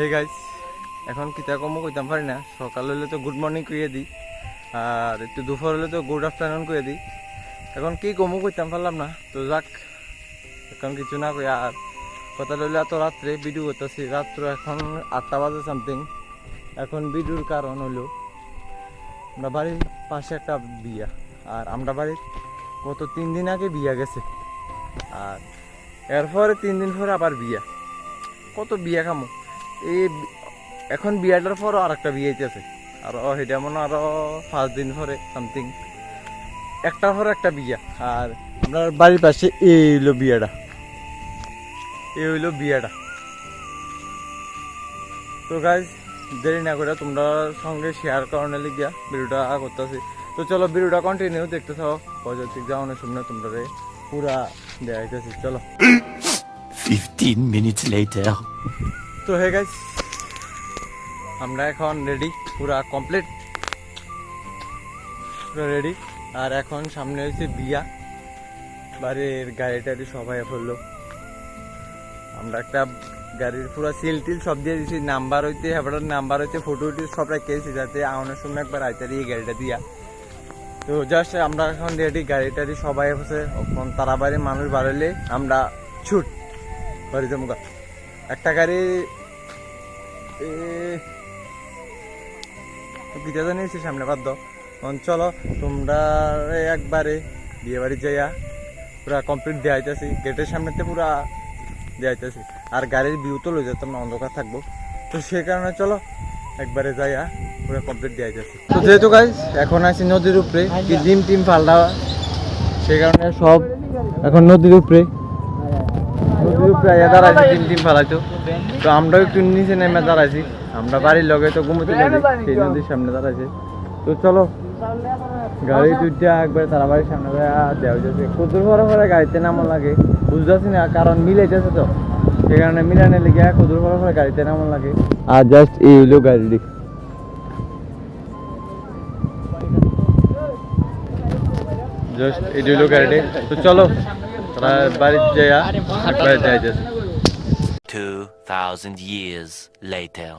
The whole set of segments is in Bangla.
হে গাইস, এখন কিতা কমও কইতাম পারি না। সকাল হলে তো গুড মর্নিং কইয়ে দিই, আর একটু দুপুর হলে তো গুড আফটারনুন কইয়ে দিই। এখন কি কমও কইতাম পারলাম না, তো যাক এখন কিছু না কই। আর কথা হইলে এত রাত্রে ভিডিও করতেছি, রাত্র এখন 8টা বাজে সামথিং। এখন ভিডিওর কারণ হলো আমরা বাড়ির পাশে একটা বিয়া, আর আমরা বাড়ির গত 3 দিন আগে বিয়া গেছে, আর এরপরে 3 দিন পরে আবার বিয়া। কত বিয়া খামো এই এখন বিয়াটার পরও আর একটা বিয়ে হইতেছে, আর সেটা মনে আরো 5 দিন পরে সামথিং একটার পর একটা বিয়া। আর আপনার বাড়ির পাশে এই হইলো বিয়াটা। তো গাইজ দেরি না করে তোমরা সঙ্গে শেয়ার করার লিগিয়া ভিডিওটা করতেছি। তো চলো ভিডিওটা কন্টিনিউ দেখতে থাকো, পজিটিভ যাওয়ানোর সামনে তোমরা পুরা দেখাইতেছি। চলো 15 minutes later. তো হে গাইজ, আমরা এখন রেডি, পুরা কমপ্লিট, পুরো রেডি। আর এখন সামনে হয়েছে বিয়া, বাড়ির গাড়ি টাড়ি সবাই পড়লো। আমরা একটা গাড়ির পুরা সিল টিল সব দিয়ে দিয়েছি, নাম্বার হইতে ফটো উঠে সব রেখেছি, যাতে আউনের সময় একবার আইতারি এই গাড়িটা দিয়া। তো জাস্ট আমরা এখন রেডি, গাড়ি টাড়ি সবাই আছে। এখন তারা বাড়ির মানুষ বাড়াইলে আমরা ছুট বাড়িতে মুখা। একটা গাড়ি গীতা জানিয়েছি সামনে বাদ দাও। চলো তোমরা একবারে বিয়ে বাড়ি যাইয়া পুরা কমপ্লিট দেখাইতেছি, গেটের সামনেতে পুরা দেখাইতেছি। আর গাড়ির ভিউ তো লই যেতাম না, অন্ধকার থাকবো, তো সে কারণে চলো একবারে যাইয়া পুরা কমপ্লিট দেখাইতেছি। তো যেহেতু গাইস এখন আছি নদীর উপরে, কি টিম পাল্টা, সে কারণে সব এখন নদীর উপরে দাঁড়াইছি, টিম ফালাইতো। তো আমরাও একটু নিচে নেমে দাঁড়াইছি, আমরা বাড়ির লগে তো ঘুমোতে সেই নদীর সামনে দাঁড়াইছি। তো চলো গাড়ি দুইটা একবার তারা বাড়ির সামনে দেওয়া যাচ্ছে। কদুর পরে গাড়িতে নামো লাগে বুঝতেছি না, কারণ মিলাইতেছে তো, সে কারণে মিলানে লেগে কদুর পরে গাড়িতে নামো লাগে। আর জাস্ট এই হইলো গাড়ি, জাস্ট এই হইলো গাড়ি। তো চলো তারা বাড়িতে যাইয়া একবার দেওয়া যাচ্ছে। 2000 years later.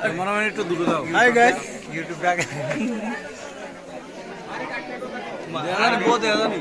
ক্যামেরাম্যান একটু দূরে দাও। হাই গাইস ইউটিউব ব্যাক দেখা জানি বউ দেখা জানি।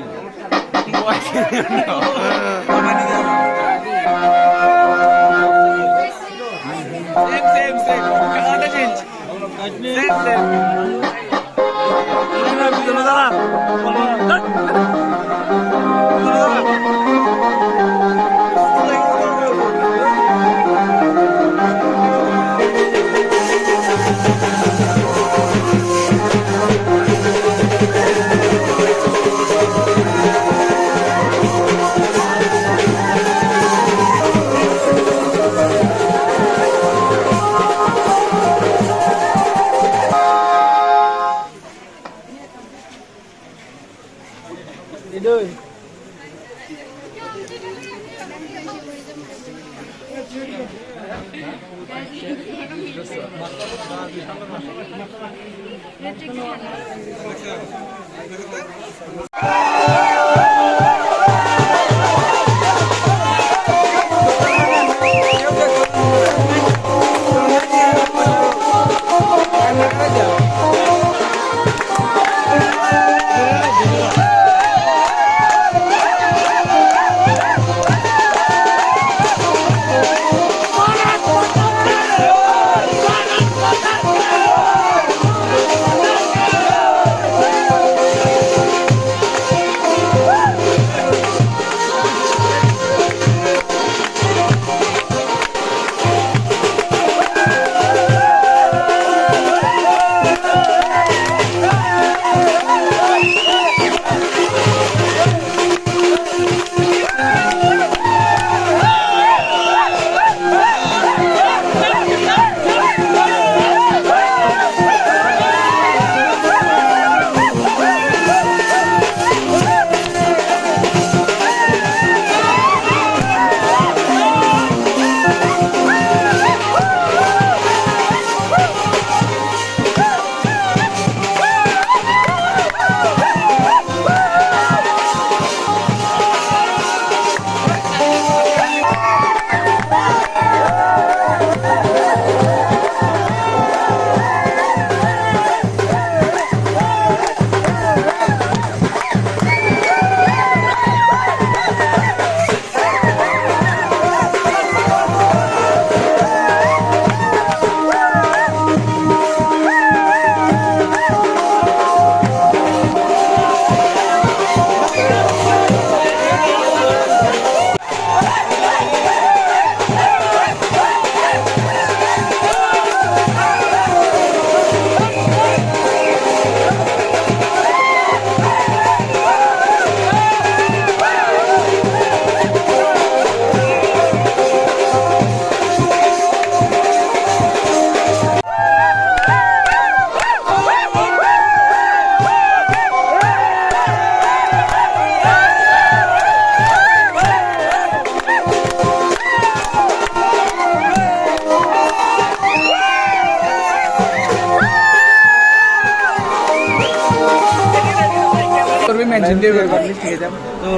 তো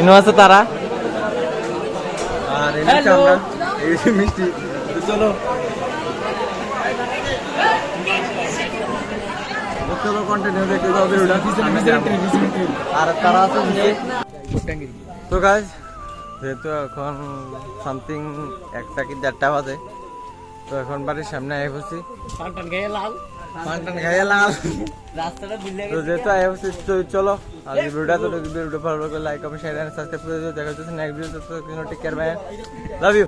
ইনো আছে তারা আর এনেছি আমরা এই যে মিষ্টি তো চলো চলো কন্টিনিউ দেখতে যাও ভিডিওটা আর তারা আছে তো গাইস যেহেতু এখন সামথিং 1টা কি 1:30 বাজে তো এখন বাড়ির সামনে আই বসি পান্টান খাইয়ে লাল রাস্তাটা দিলে তো যেহেতু আই বসি তো চলো আর ভিডিওটা তো ভিডিও ভালো লাগলে like comment share and subscribe করে দিও দেখা হচ্ছে নেক্সট ভিডিও তো take care bye love you